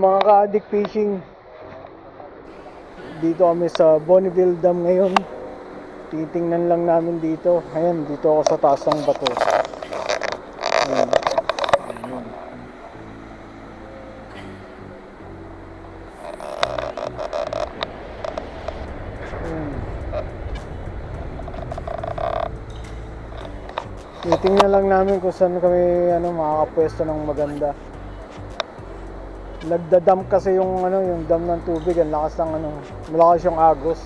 mga ka-addict fishing, dito kami sa Bonneville Dam ngayon. Titingnan lang namin dito. Ayan, dito ako sa taas ng bato. Ayan. Ayan. Ayan. Titingnan lang namin kung saan kami makakapwesto ng maganda. Nagda-dump kasi yung yung dam ng tubig, ang lakas ng malakas yung agos.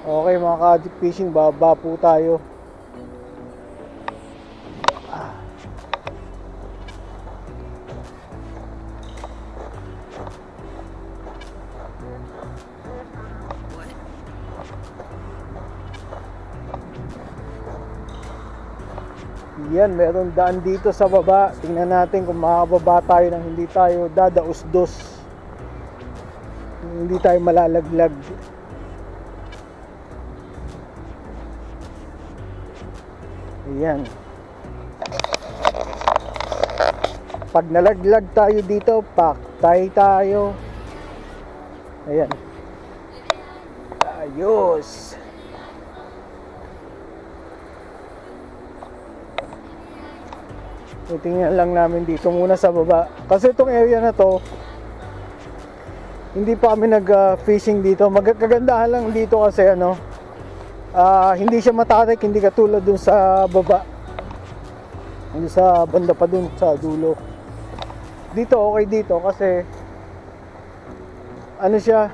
Okay mga ka-addict fishing, baba po tayo. Yan, meron daan dito sa baba. Tingnan natin kung makababa tayo nang hindi tayo dadaos-dos, hindi tayo malalaglag. Ayan. Pag nalaglag tayo dito, paktay tayo. Ayan. Ayos. Tingnan lang namin dito muna sa baba. Kasi itong area na to, hindi pa kami nag-fishing dito. Magkagandahan lang dito kasi hindi siya matarik, hindi katulad dun sa baba. Hindi sa banda pa dun sa dulo. Dito okay dito kasi siya,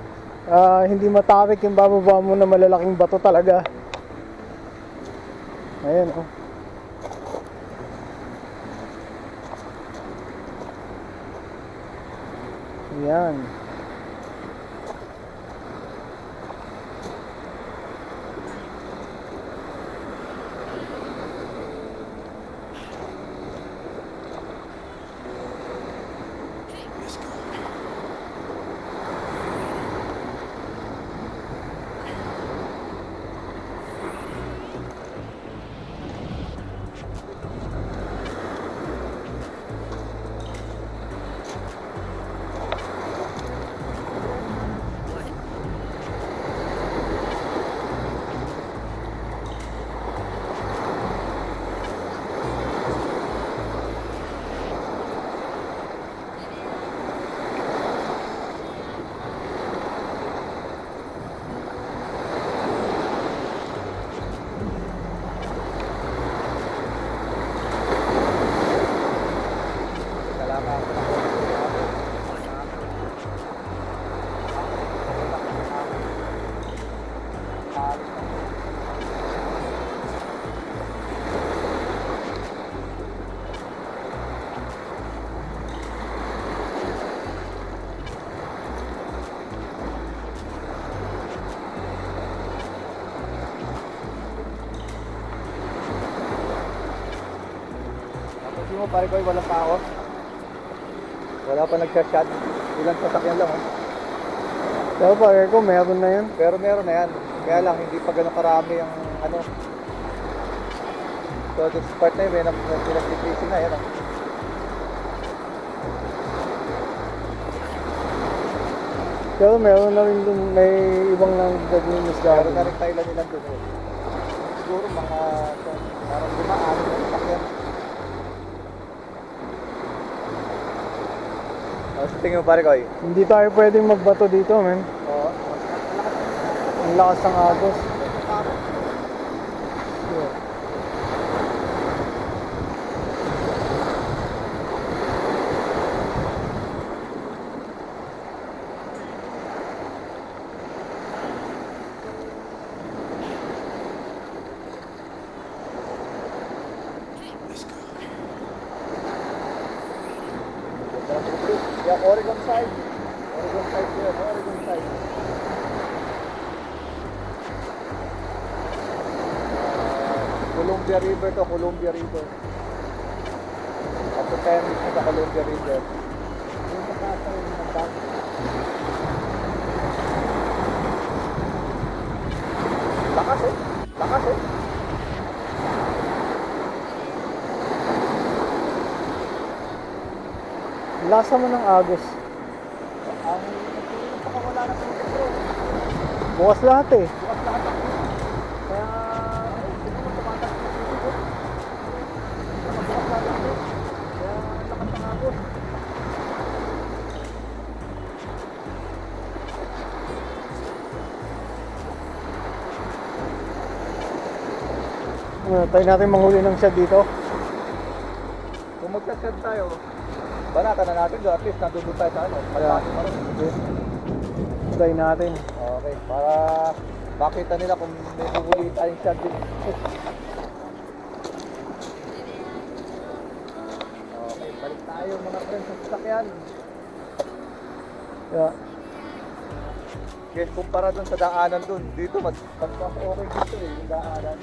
hindi matarik yung bababa mo na malalaking bato talaga. Ayan oh. Ayan. Mo pare ko, walang tao. Wala pa nagsa-shot. Ilang sasakyan lang Pero pare ko, meron na yan. Pero meron na yan. Kaya lang, hindi pa gano'ng karami ang So, this part na yun, may pinag-decreasing na yan Pero meron na rin dun, may ibang nang gagawin isda. Meron na rin Thailand nilang dun Siguro mga parang 5-6 na sasakyan. Sa tingin mo pare ko hindi tayo pwedeng magbato dito, men. Oo. Ang lakas ng agos. Yeah, Oregon side. Oregon side here, Oregon side. Columbia River to, Columbia River. Up to 10 minutes sa Columbia River. Yung pakasa yung nagdag. Lakas Lakas Lasa mo ng agos. Ang baka wala na sa bro. Bukas lahat eh. Bukas lahat ako. Kaya, siguro tumatak sa dito. Bukas lahat ako. Kaya, lakas ng agos. Tayo natin manghuli ng shad dito. Kung magsaset tayo, banatan na natin doon. At least nandun tayo sa ano. Malaki pa rin. Try natin. Okay, para makita nila kung may bubuli tayong shot din. Okay, balik tayo mga friends sa sasakyan. Yeah. Okay, kumpara dun sa daanan dun. Dito, mas okay dito eh, yung daanan.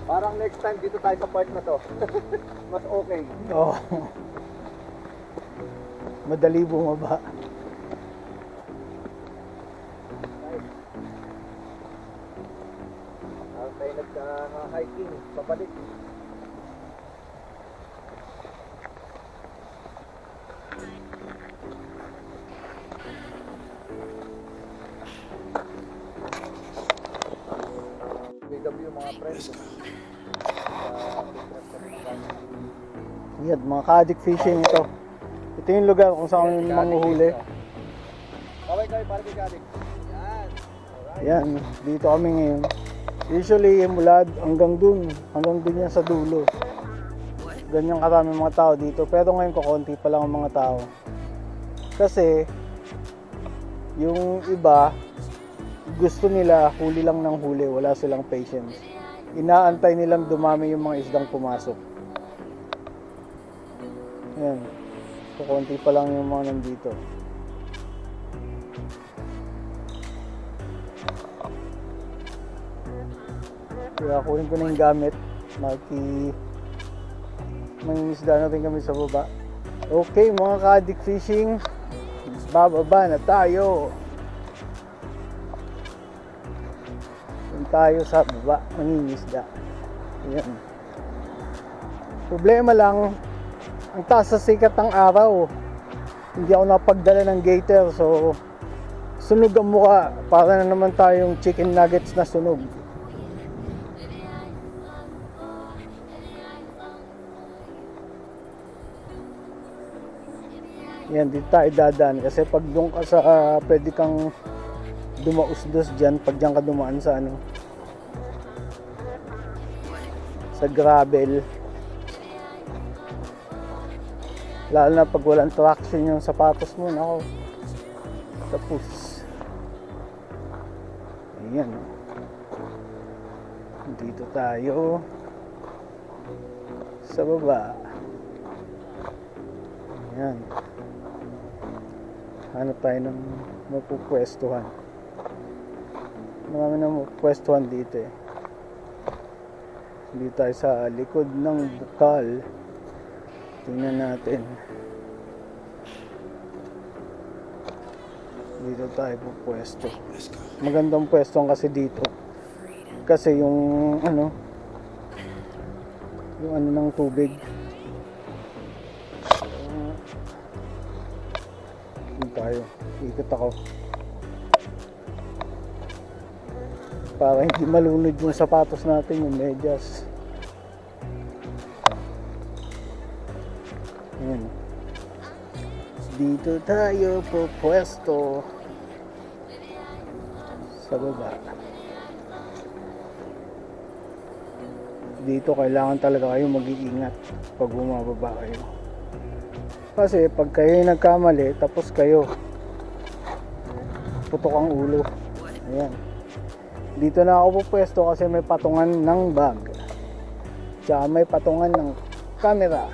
Parang next time dito tayo sa part na to. Mas okay. Oh. Madali bumaba. Nice. Tayo nagka-hiking, pabalik. BW mga friends. Yan, mga kadik fishing ito. Ito yung lugar kung saan kami manghuhuli. Kaway para kay Kadik. Yan. Alright. Yan, dito kami ngayon. Usually, mula hanggang dun yan sa dulo. Ganyan karami mga tao dito. Pero ngayon kukunti pa lang ang mga tao. Kasi, yung iba, gusto nila huli lang ng huli. Wala silang patience. Inaantay nilang dumami yung mga isdang pumasok. Yan. Kukunti pa lang yung mga nandito. Kaya kunin ko na yung gamit. Mangingisda na rin kami sa baba. Okay mga kadik fishing, bababa na tayo. Doon tayo sa baba, mangingisda. Ayan. Problema lang, ang taas sa sikat ng araw. Hindi ako napagdala ng gaiter, so sunog ang mukha. Para na naman tayong chicken nuggets na sunog. Yan, dito tayo dadaan kasi pag doon ka sa pwede kang dumausdos dyan pag dyan ka dumaan sa ano, sa gravel, lalo na pag walang traction yung sapatos mo, nako, tapos. Ayan, dito tayo sa baba. Ayan, hanap tayo ng mapupwestuhan. Marami na mapupwestuhan dito eh. Dito tayo sa likod ng bukal. Tingnan natin. Dito tayo pupwesto. Magandang pwesto kasi dito. Kasi yung ano ng tubig. Tayo, ikot ako para hindi malunod yung sapatos natin, yung medyas. Ayan. Dito tayo po pwesto sa baba. Dito kailangan talaga kayo mag-iingat pag bumababa kayo. Kasi pag kayo nagkamali, tapos kayo putok ang ulo. Ayan. Dito na ako pupwesto kasi may patungan ng bag. Tsaka may patungan ng camera.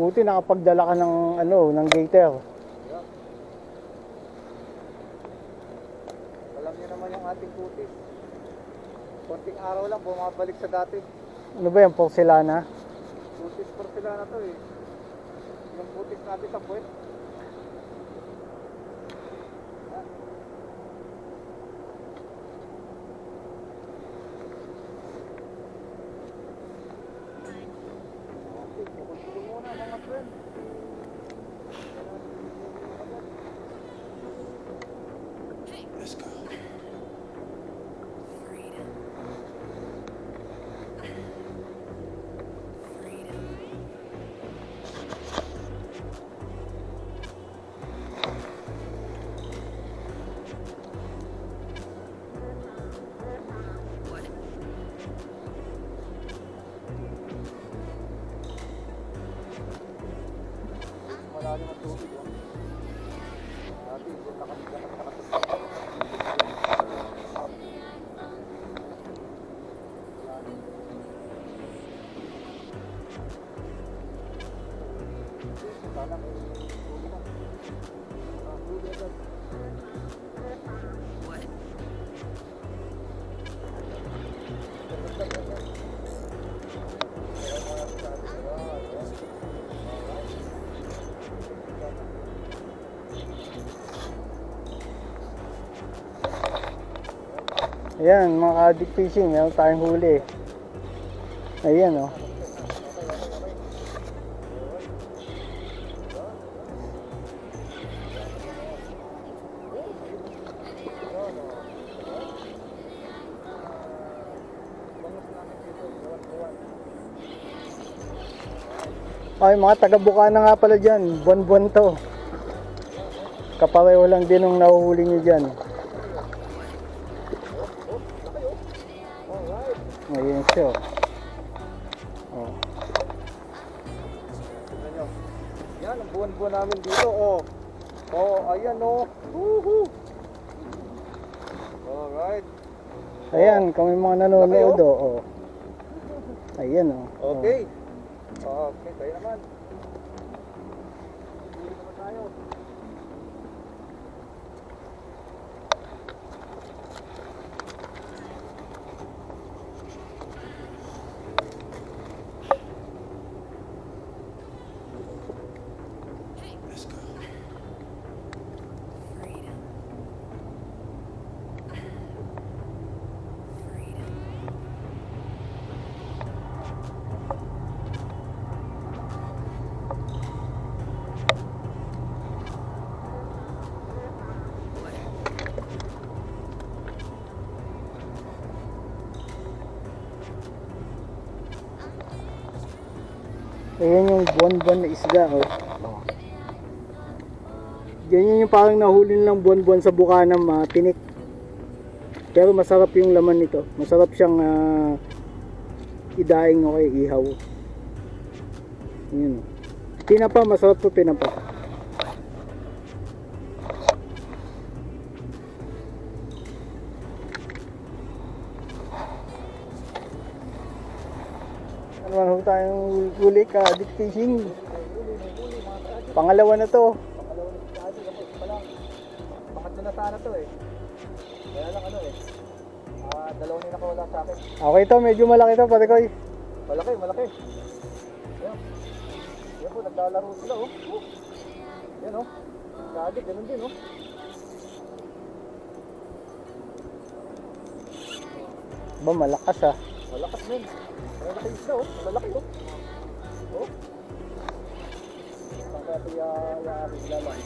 Buti nakapagdala ka ng ano, ng gator. Yeah. Alam niyo naman yung ating putis. Konting araw lang, bumabalik sa dati. Ano ba yan, porcelana? Putis porcelana to eh. Yung putis natin sa puwet. Pupulong muna mga friend. Let's go. Freedom. Freedom. What? Malalim ang tubig. Oh. Dati, doon nakatulog. Sana may tubig na. Tubig agad. What? Ayan, mga ka-addict fishing, meron tayong huli. Ayan, oh. Ay, mga taga-Bukana nga pala dyan. Buwan-buwan to. Kapareho lang din ng nahuhuli nyo dyan. Ayan siya. Oh. Tignan nyo. Yan, ang buwan-buwan namin dito. Oh, ayan oh. Woohoo! Alright. Ayan, kami mga nanonood. Oh. Ayan, oh. Okay. Okay, tayo naman. Huli naman tayo. Let's go. Freedom. Freedom. Ayan yung buwan-buwan na isda, oh. Ganyan yung parang nahuli nilang buwan-buwan sa Bukanam, tinik. Pero masarap yung laman nito. Masarap siyang idaing o kaya ihaw. Ayan, oh. Tinapa, masarap to tinapa. Ano man ho tayong huli ka, addict fishing. Pangalawa na to. Pangalawa na si Ate, kapos pa lang. Pangatlo na sana to eh. Kaya lang ano eh. Dalawa na nakawala sa akin. Okay to, medyo malaki to, pare koy. Malaki, malaki. Yan. Yan po, naglalaro sila oh. Yan oh. Kagad, ganun din oh. Ba, malakas ah. Malakas men. Malalaki isda oh. Malalaki oh. Oh. Saan kaya ito yari lalang?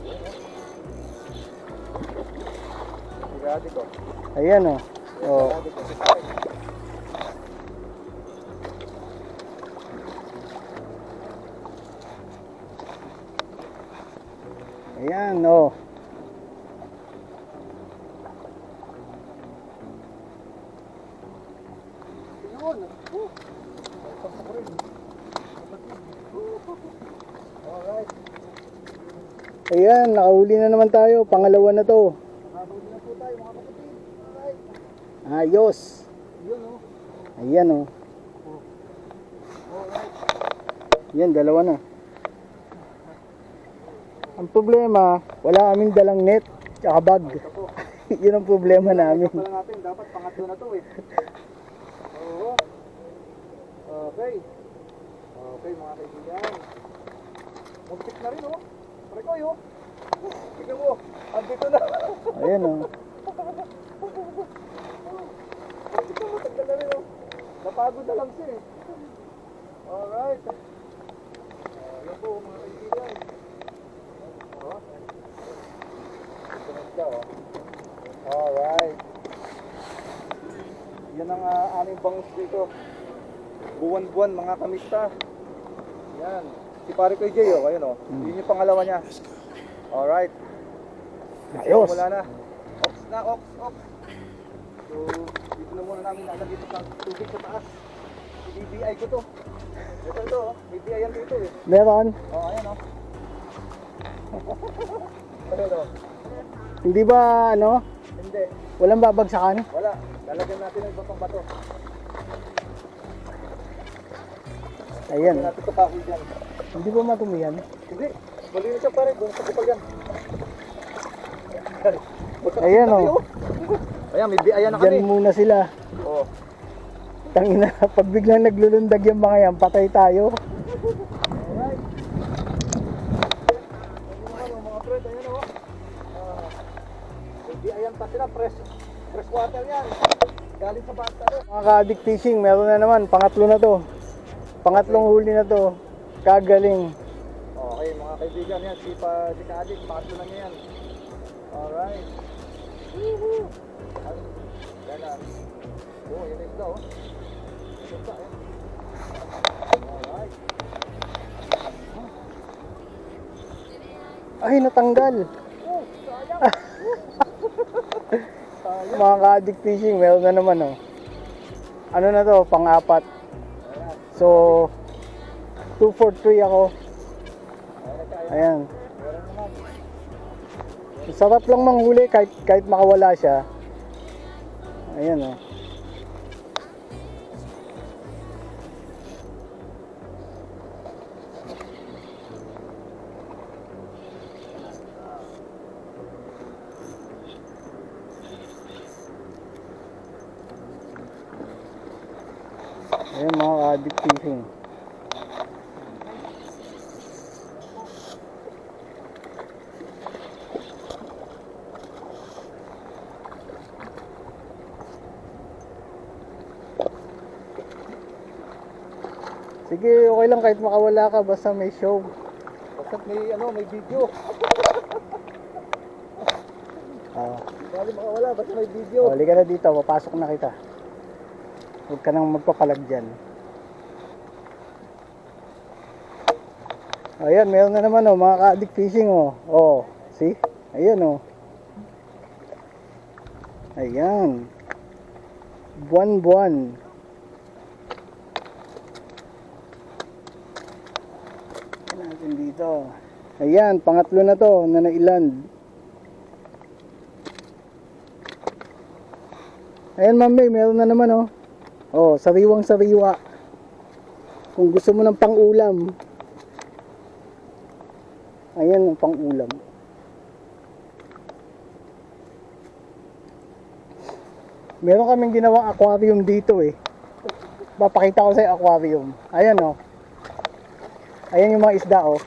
Yan oh. Sigadi ko. Ayan oh. Oh. Sigadi ko. Ay. Ayan oh. Yun. Alright. Ayan, nakahuli na naman tayo. Pangalawa na to. Nakahuli na po tayo mga kapatid. Alright. Ayos. Yun oh. Ayan oh. Alright. Yan, dalawa na. Ang problema, wala kaming dalang net tsaka bag. Yun ang problema namin. Pala natin, dapat pangatlo na to eh. Oo. Okay. Okay mga kaibigan. Muntik na rin oh. Pare ko yun. Tignan mo. Andito na. Ayan o. Tignan mo, taggal na rin oh. Napagod na lang siya eh. Alright. Yan po mga kaibigan. Alright. Yan ang aming bangus dito. Buwan-buwan mga kamista. Yan. Si pare ko Jay oh, ayun oh. Yun yung pangalawa niya. Alright. Ayos. Wala na. Ox na, ox. So, dito na muna namin nalagay ito sa tubig sa taas. BBI ko to. Ito oh. BBI yan dito eh. Meron. Oh, ayan oh. Ayun oh. Hindi ba ano? Hindi. Walang babagsakan? Wala. Lalagyan natin ng iba pang bato. Ayan. Lalagyan natin ito kahoy dyan. Hindi ba matumihan? Hindi. Malinis siya pare. Doon sa kupal yan. Ayan o. Ayan, may biayan na kami. Diyan muna sila. Oo. Tangina, pag biglang naglulundag yung mga yan, patay tayo. Alright. Ano mga friend, ayan o. May biayan pa sila. Fresh water yan. Galing sa bata. Mga ka-addict fishing, meron na naman. Pangatlo na to. Pangatlong huli na to. Kagaling. Okay, mga kaibigan yan. Si Kadik, pangatlo na niya yan. Alright. Woohoo! Yan na. Oh, yun is daw. Ito eh. Alright. Ay, natanggal. Oh, sayang. Sayang. Mga ka-addict fishing, meron na naman oh. Ano na to, pang-apat. Ayan. So, 2 for 3 ako. Ayan. Meron naman. Sarap lang manghuli kahit makawala siya. Ayan oh. Ayan mga ka-addict fishing. Sige, okay lang kahit makawala ka basta may show. Basta may video. Ah, Bali makawala, basta may video. huli ka na dito, papasok na kita. Huwag ka nang magpapalag dyan. Ayan, meron na naman oh, mga ka-addict fishing oh. Oh, see? Ayan oh. Ayan. Buwan-buwan. Natin dito. Ayan, pangatlo na to na nailand. Ayan, Ma'am May, meron na naman oh. Oh, sariwang sariwa. Kung gusto mo ng pang-ulam. Ayan ang pang-ulam. Meron kaming ginawang aquarium dito eh. Papakita ko sa aquarium. Ayan oh. Ayan yung mga isda oh.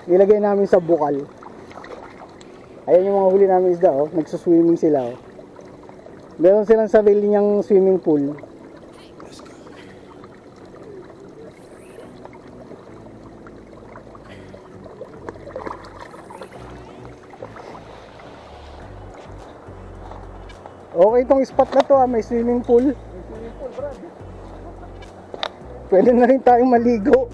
Nilagay namin sa bukal. Ayan yung mga huli namin isda oh. Nagsuswimming sila oh. Meron silang sarili niyang swimming pool. Let's go. Okay itong spot na to ah. May swimming pool. May swimming pool, Brad. Pwede na rin tayong maligo.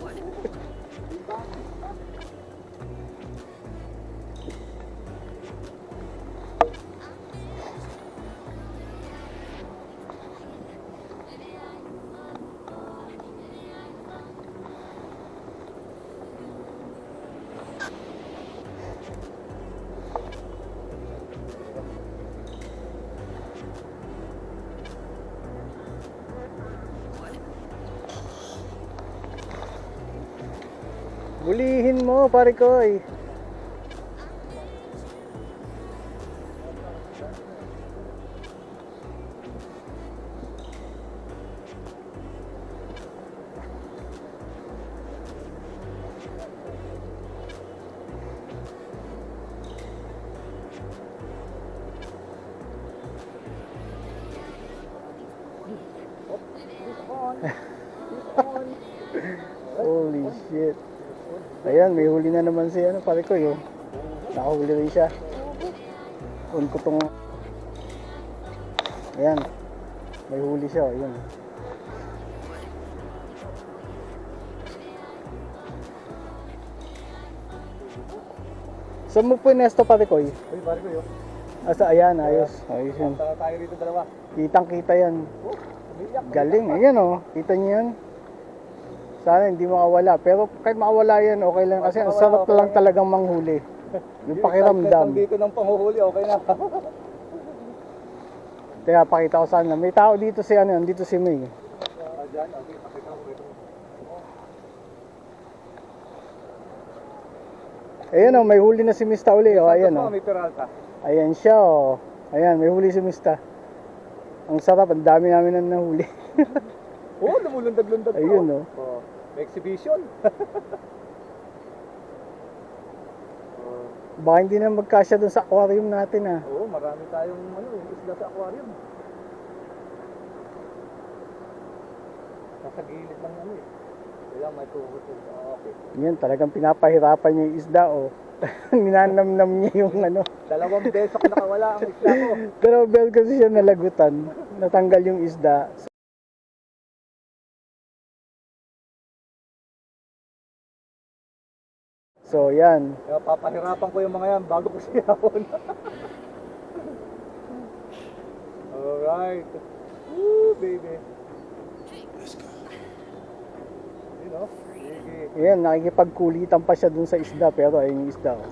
Hulihin mo, pare ko eh. Holy shit. Ayan, may huli na naman si ano, pare ko yun. Nakahuli rin siya. Un ko tong... Ayan. May huli siya, ayun. Saan mo pinesto, pare ko? Uy, pare ko yun. Asa, ayan, ayos. Ayos yun. Punta tayo rito dalawa. Kitang kita yan. Umiyak. Galing, ayan oh. Kita niyo yan. Sana hindi makawala. Pero kahit makawala yan, okay lang. Kasi ang sarap lang talagang manghuli. Yung pakiramdam. Dito ng panghuhuli, okay na. Kaya pakita ko sana. May tao dito si ano, dito si May. Diyan, okay, pakita ko ito. Ayan oh, may huli na si Mista uli oh. Ayan oh. May Peralta. Ayan siya oh. Ayan, may huli si Mista. Ang sarap, ang dami namin na nahuli. Oh, lumulundag-lundag pa. Ayun oh. Oh, may exhibition. Baka hindi na magkasya dun sa aquarium natin ah. Oo, marami tayong isla sa aquarium. Nasa gilid lang eh. Kailangan may tuhod. Okay. Yan, talagang pinapahirapan niya yung isda oh. Ninanamnam niya yung ano. 2 beses ako nakawala ang isla ko. Pero bel kasi siya nalagutan. Natanggal yung isda. So yan. Kaya papahirapan ko yung mga yan bago ko siyahon. Alright. Woo, baby. Let's go. You know? Sige. Ayan, nakikipagkulitan pa siya dun sa isda. Pero ayun yung isda oh.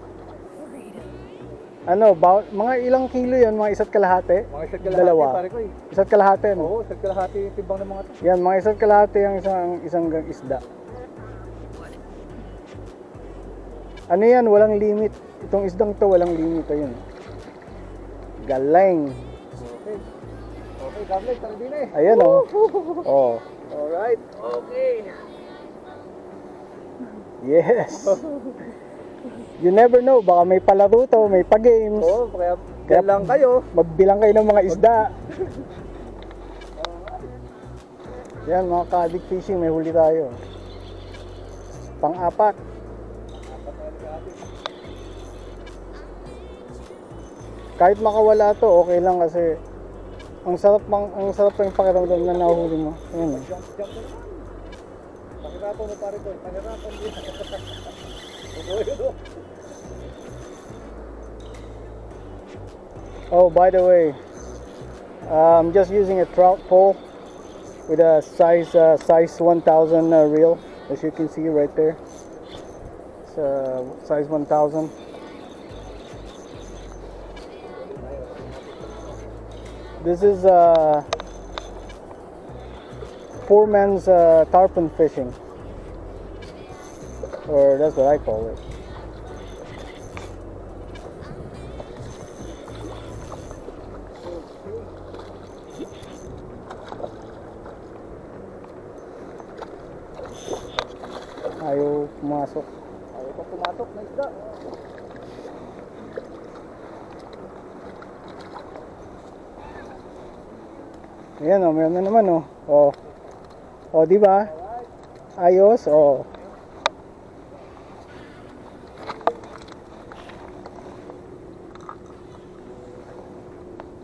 Ano, mga ilang kilo yan? Mga isa't kalahati? Mga isa't kalahati, Dalawa. pare ko eh. Isa't kalahati no? Oo, isa't kalahati yung timbang ng mga to. Yan, mga isa't kalahati ang isang isda. Ano yan? Walang limit. Itong isdang to walang limit. Ayun. Galing. Okay. Okay, God bless, tara din eh. Ayan oh. Oh. Alright. Okay. Yes. You never know, baka may palaro to, may pa-games. Oo, kaya dyan lang kayo. Magbilang kayo ng mga isda. Yan, mga ka-addict fishing, may huli tayo. Pang-apat. Kahit makawala to, okay lang kasi ang sarap yung pakiramdam na nahuli mo. Ayan. Jump na naman. Pahirapan mo pare ko, pahirapan din. Oh, by the way, I'm just using a trout pole with a size 1000 reel, as you can see right there. It's size 1000. This is poor man's tarpon fishing, or that's what I call it. Ayaw pumasok. Ayaw pa pumasok na isda. Ayan oh, meron na naman oh. Oh. Oh, di ba? Ayos, oh.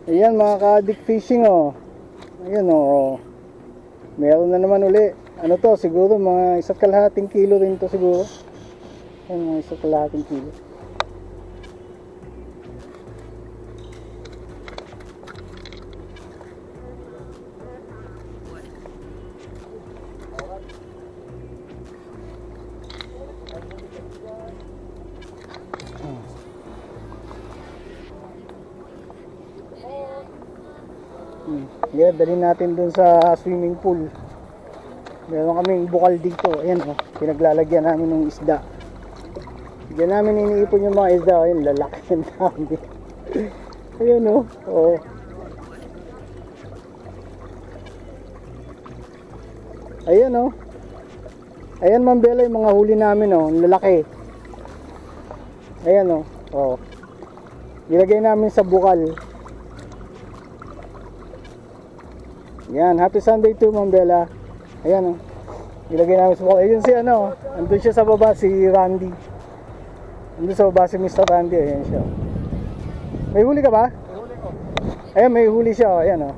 Ayan mga ka-addict fishing oh. Ayan oh. Meron na naman uli. Ano to, siguro mga 1.5 kilo rin to siguro. Ayan, mga 1.5 kilo. Yeah, dali natin dun sa swimming pool. Meron kaming bukal dito. Ayan oh, pinaglalagyan namin ng isda. Diyan namin iniipon yung mga isda. Ayun, lalaki yung dami. Ayun o. Oo. Ayan o. Ayan, Ma'am Bella, yung mga huli namin o. Ang lalaki. Ayan o. Oo. Nilagay namin sa bukal. Yan. Happy Sunday to, Ma'am Bella. Ayan o. Nilagay namin sa bukal. Ayun si ano. Andun siya sa baba, si Randy. Andun sa baba si Mr. Randy. Ayan siya. May huli ka ba? May huli ko. Ayan, may huli siya. Ayan o.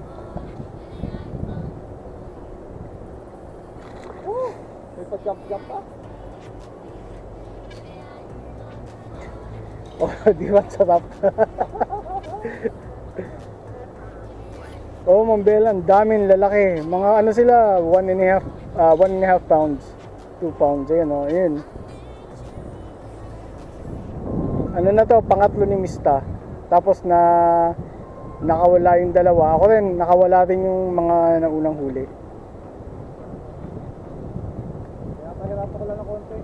May pa-jump-jump pa. Oh, di ba sarap? Oh, Ma'am Bella, ang daming lalaki. Mga ano sila, 1.5 pounds. 2 pounds. Ayan o, ayan. Ano na to, pangatlo ni Mista. Tapos nakawala yung dalawa. Ako rin, nakawala rin yung mga naunang huli. Kaya pahirapan ko lang ng konti.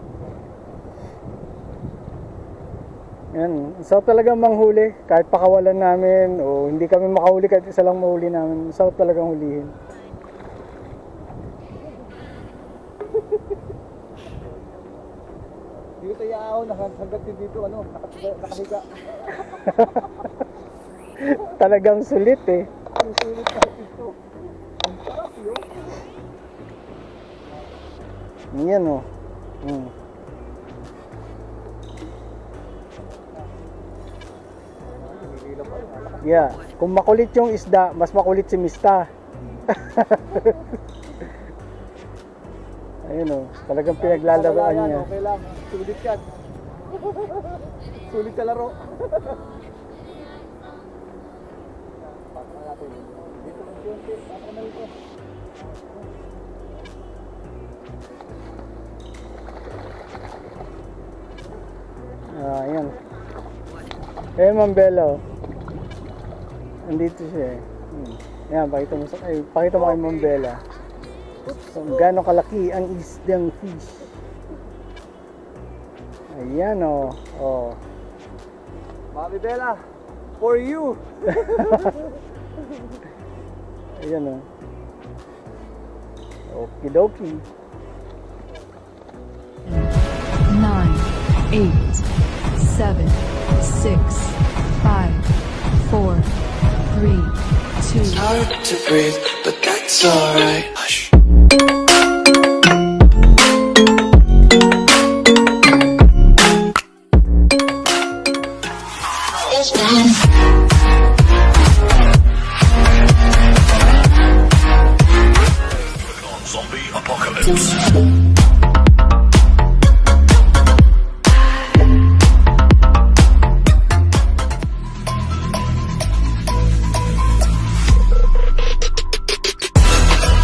Yan, sarap talaga manghuli. Kahit pakawalan namin o hindi kami makahuli, kahit isa lang mahuli namin, sarap talagang hulihin. Hindi ko tayo iaahon, hanggat din dito, ano, nakahiga. Talagang sulit eh. Ang sulit na dito. Ang sarap yun. Yan o. Hihila pa yun. Yeah. Kung makulit yung isda, mas makulit si Mista. Ayun o. Talagang pinaglalaroan Yan, niya. okay lang. Sulit yan. Sulit sa laro. Pasok na natin. Dito ng konti. Pasok na dito. Ayan. Eh, Ma'am Bella, oh. Andito siya eh. Ayan, pakita mo kay Ma'am Bella. Kung gaano kalaki ang isdang fish. Ayan o. Oh. Mami Bella, for you. Ayan o. Okidoki. 9, 8, 7, 6, 5, 4, 3, 2. Hard to breathe, but that's alright. Hush. Zombie apocalypse.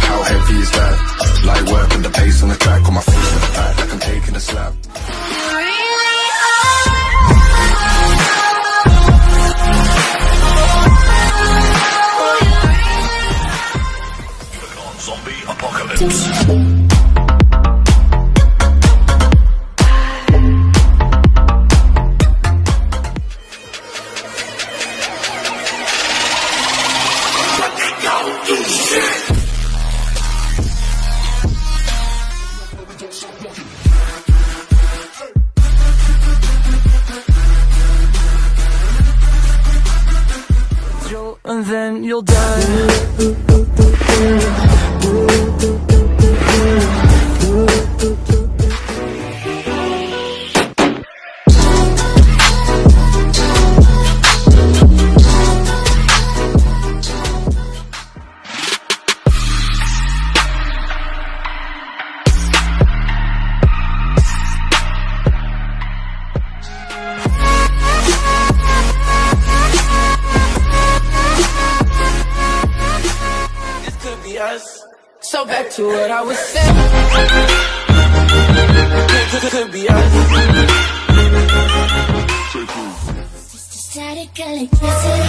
How heavy is that? Light work and the pace on the track, on my feet in the back, like I'm taking a slap. Zombie apocalypse. And then you'll die. This could be us. So back to what I was saying. Could be us. Static electricity.